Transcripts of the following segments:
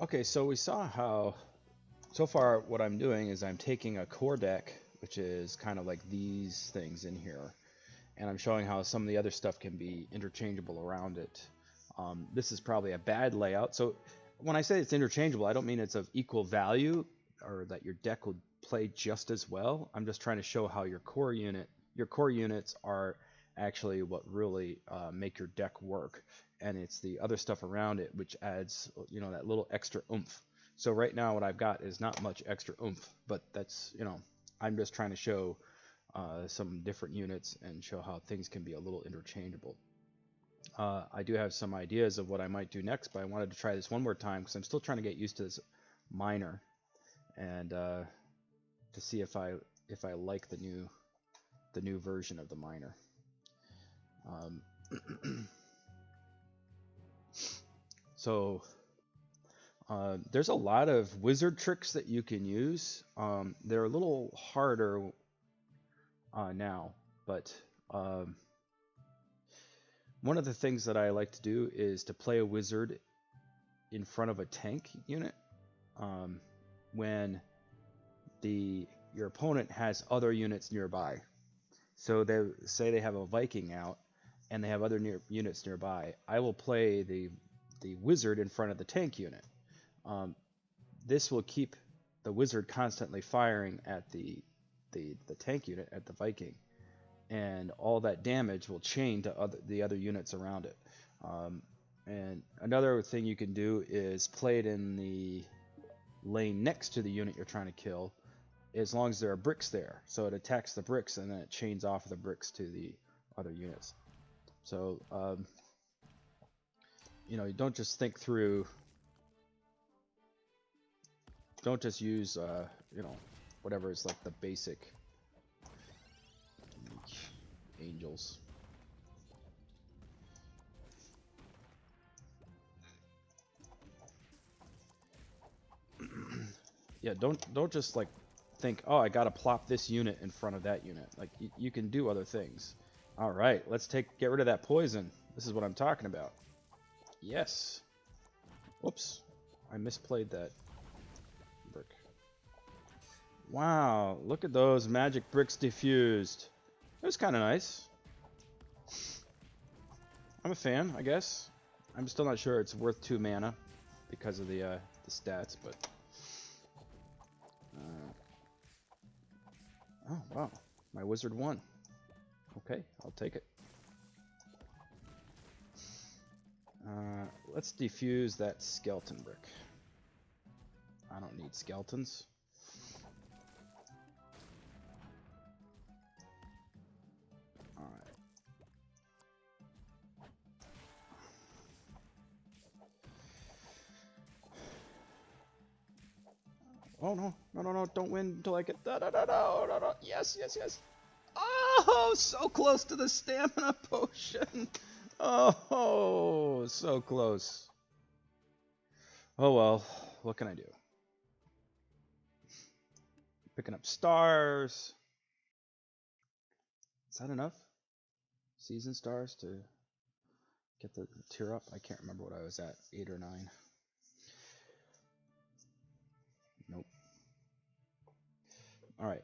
Okay, so we saw how so far what I'm doing is I'm taking a core deck, which is kind of like these things in here, and I'm showing how some of the other stuff can be interchangeable around it. This is probably a bad layout. So when I say it's interchangeable, I don't mean it's of equal value or that your deck will play just as well. I'm just trying to show how your core units are actually what really make your deck work, and it's the other stuff around it which adds, that little extra oomph. So right now what I've got is not much extra oomph, but that's, I'm just trying to show some different units and show how things can be a little interchangeable. I do have some ideas of what I might do next, but I wanted to try this one more time because I'm still trying to get used to this miner and to see if I like the new version of the miner. Um, so there's a lot of wizard tricks that you can use. They're a little harder now, but one of the things that I like to do is to play a wizard in front of a tank unit um, when your opponent has other units nearby. So they say they have a Viking out and they have other units nearby. I will play the wizard in front of the tank unit. Um, this will keep the wizard constantly firing at the tank unit at the Viking, and all that damage will chain to the other units around it. And another thing you can do is play it in the lane next to the unit you're trying to kill, as long as there are bricks there. So it attacks the bricks and then it chains off the bricks to the other units. So, you don't just think through, don't just use, whatever is like the basic angels. Yeah, don't just like think, oh, I gotta plop this unit in front of that unit. Like you can do other things. All right, let's get rid of that poison. This is what I'm talking about. Yes. Whoops, I misplayed that brick. Wow, look at those magic bricks diffused. It was kind of nice. I'm a fan, I guess. I'm still not sure it's worth 2 mana because of the stats, but oh wow, my wizard won. Okay, I'll take it. Let's defuse that skeleton brick. I don't need skeletons. Alright. Oh no, no, no, no, don't win until I get. No, no, no, no, no, no. Yes, yes, yes. Oh, so close to the stamina potion. Oh, so close. Oh well, what can I do? Picking up stars. Is that enough? Season stars to get the tier up? I can't remember what I was at, 8 or 9. Nope. Alright,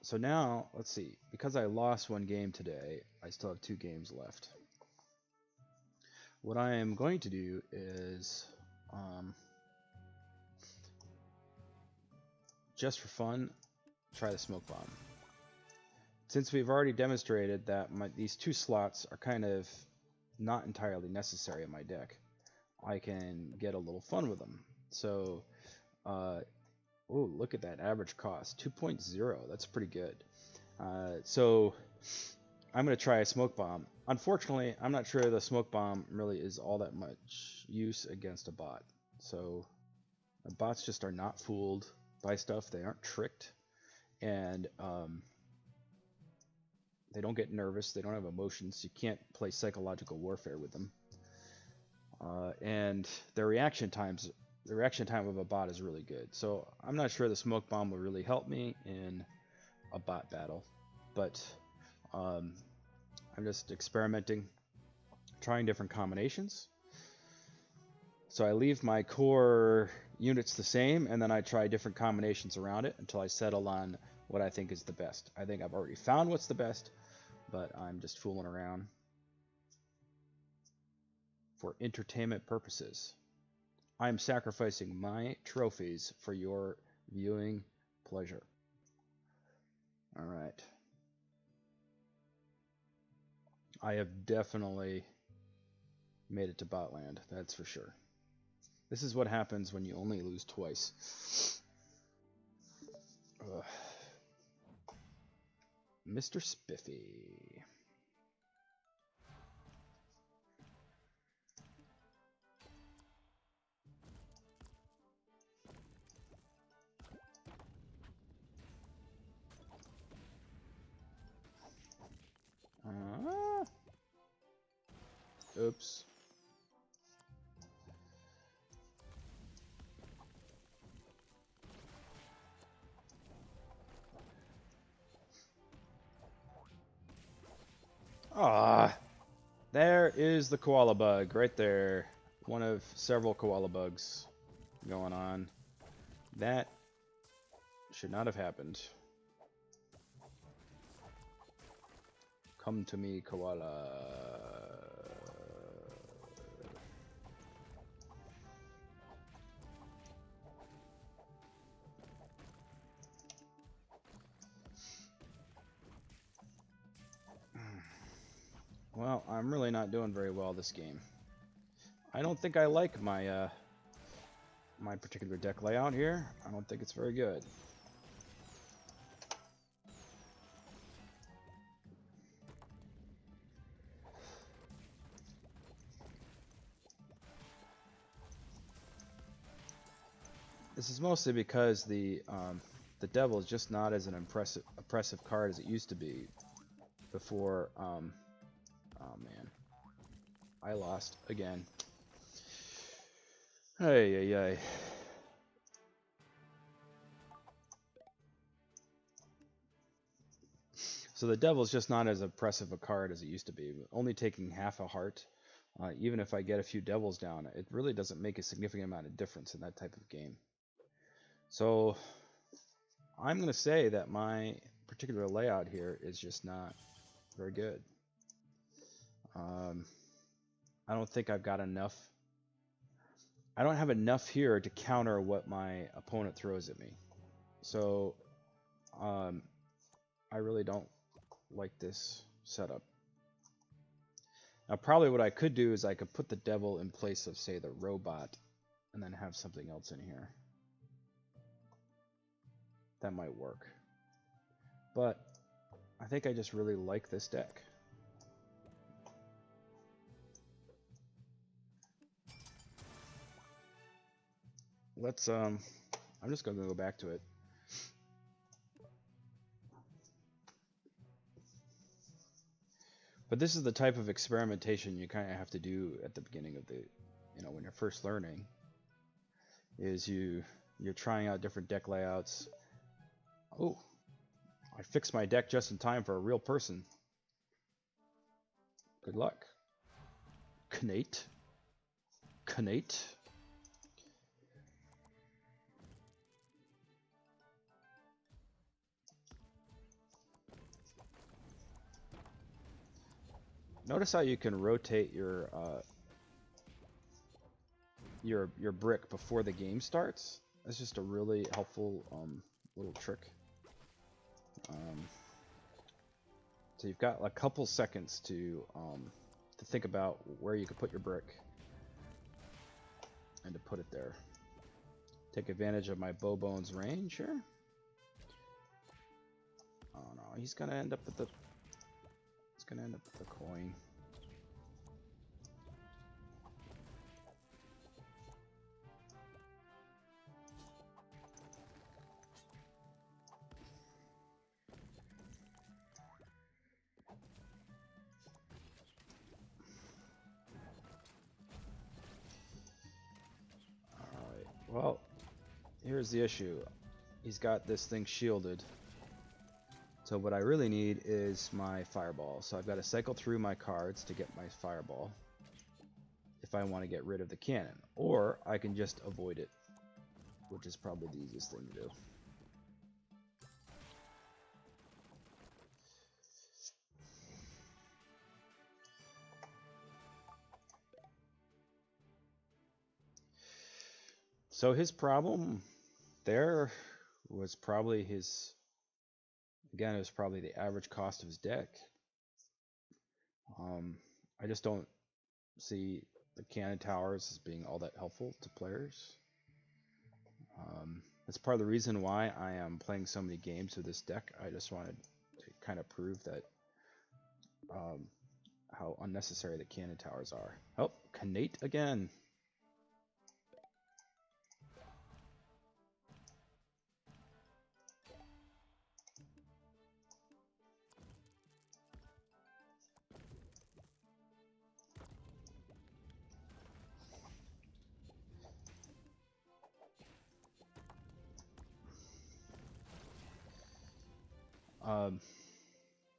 so now, let's see. Because I lost 1 game today, I still have 2 games left. What I am going to do is, just for fun, try the smoke bomb. Since we've already demonstrated that these 2 slots are kind of not entirely necessary in my deck, I can get a little fun with them. So, oh, look at that average cost, 2.0. That's pretty good. So I'm going to try a smoke bomb. Unfortunately, I'm not sure the smoke bomb really is all that much use against a bot. So bots just are not fooled by stuff. They aren't tricked, and they don't get nervous. They don't have emotions. You can't play psychological warfare with them. And the reaction time of a bot is really good. So I'm not sure the smoke bomb will really help me in a bot battle, but I'm just experimenting, trying different combinations. So I leave my core units the same, and then I try different combinations around it until I settle on what I think is the best. I think I've already found what's the best, but I'm just fooling around for entertainment purposes. I'm sacrificing my trophies for your viewing pleasure. All right. I have definitely made it to Botland, that's for sure. This is what happens when you only lose twice. Ugh. Mr. Spiffy. Oops. Ah, there is the koala bug right there. One of several koala bugs going on. That should not have happened. Come to me, koala. Well, I'm really not doing very well this game. I don't think I like my my particular deck layout here. I don't think it's very good. This is mostly because the devil is just not as an oppressive card as it used to be before. Oh man, I lost again. Hey, hey, hey. So the devil's just not as oppressive a card as it used to be. Only taking half a heart, even if I get a few devils down, it really doesn't make a significant amount of difference in that type of game. So I'm going to say that my particular layout here is just not very good. I don't think I've got enough. I don't have enough here to counter what my opponent throws at me. So I really don't like this setup. Now probably what I could do is I could put the devil in place of, say, the robot and then have something else in here. That might work. But I think I just really like this deck. Let's I'm just gonna go back to it. But this is the type of experimentation you kind of have to do at the beginning of the, when you're first learning, is you're trying out different deck layouts. Oh, I fixed my deck just in time for a real person. Good luck. Knate. Knate. Notice how you can rotate your brick before the game starts. That's just a really helpful little trick. So you've got a couple seconds to think about where you could put your brick and to put it there. Take advantage of my Bowbone's range here. Oh no, he's gonna end up with the. He's gonna end up with the coin. Alright, well, here's the issue. He's got this thing shielded. So what I really need is my fireball. So I've got to cycle through my cards to get my fireball. if I want to get rid of the cannon. Or I can just avoid it, which is probably the easiest thing to do. So his problem there was probably again, it was probably the average cost of his deck. I just don't see the cannon towers as being all that helpful to players. That's part of the reason why I am playing so many games with this deck. I just wanted to kind of prove that how unnecessary the cannon towers are. Oh, Khanate again.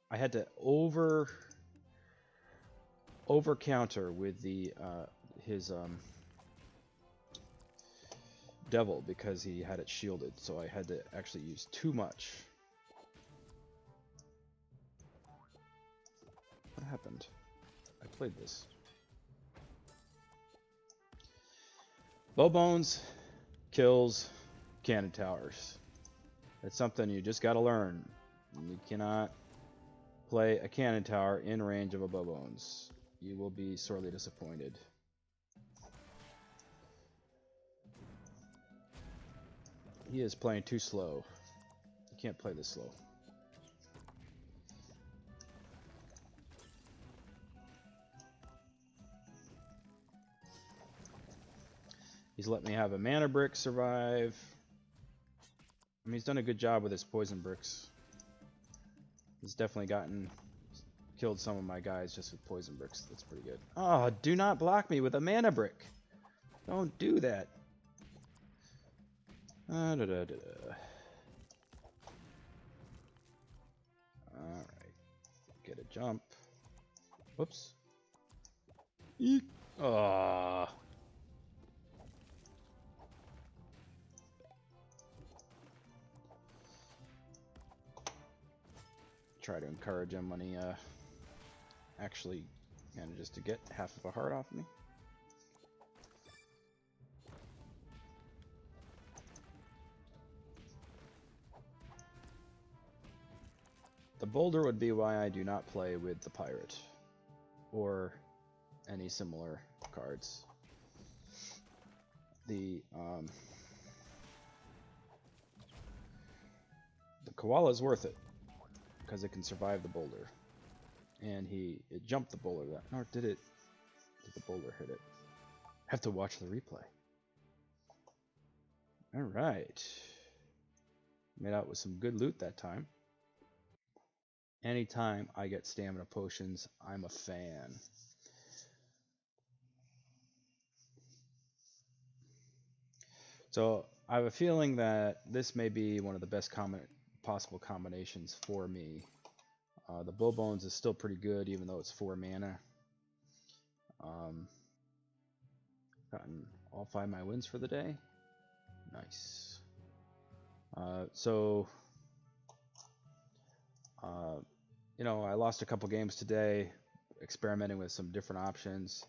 I had to over counter with the his devil because he had it shielded, so I had to actually use too much. What happened? I played this. Bowbones kills cannon towers. It's something you just gotta learn. You cannot play a cannon tower in range of a Bowbones. You will be sorely disappointed. He is playing too slow. You can't play this slow. He's let me have a mana brick survive. I mean, he's done a good job with his poison bricks. He's definitely killed some of my guys just with poison bricks. That's pretty good. Oh, do not block me with a mana brick. Don't do that. Alright. Get a jump. Whoops. Eek. Ah. Try to encourage him when he actually manages to get half of a heart off me. The boulder would be why I do not play with the pirate or any similar cards. The koala is worth it because it can survive the boulder, and it jumped the boulder. Or did the boulder hit it? I have to watch the replay. All right, made out with some good loot that time. Anytime I get stamina potions, I'm a fan. So I have a feeling that this may be one of the best possible combinations for me. The Bowbones is still pretty good, even though it's 4 mana. Gotten all 5 of my wins for the day. Nice. You know, I lost a couple games today, experimenting with some different options.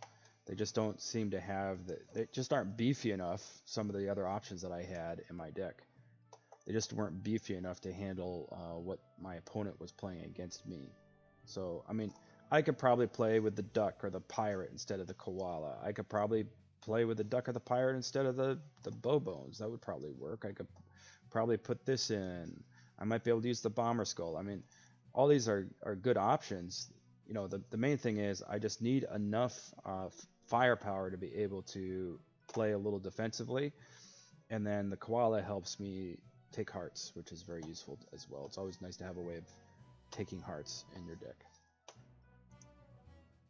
They just don't seem to have they just aren't beefy enough. Some of the other options that I had in my deck, they just weren't beefy enough to handle what my opponent was playing against me. So, I mean, I could probably play with the duck or the pirate instead of the koala. I could probably play with the duck or the pirate instead of the Bowbones. That would probably work. I could probably put this in. I might be able to use the bomber skull. I mean, all these are good options. You know, the main thing is I just need enough firepower to be able to play a little defensively, and then the koala helps me take hearts, which is very useful as well. It's always nice to have a way of taking hearts in your deck.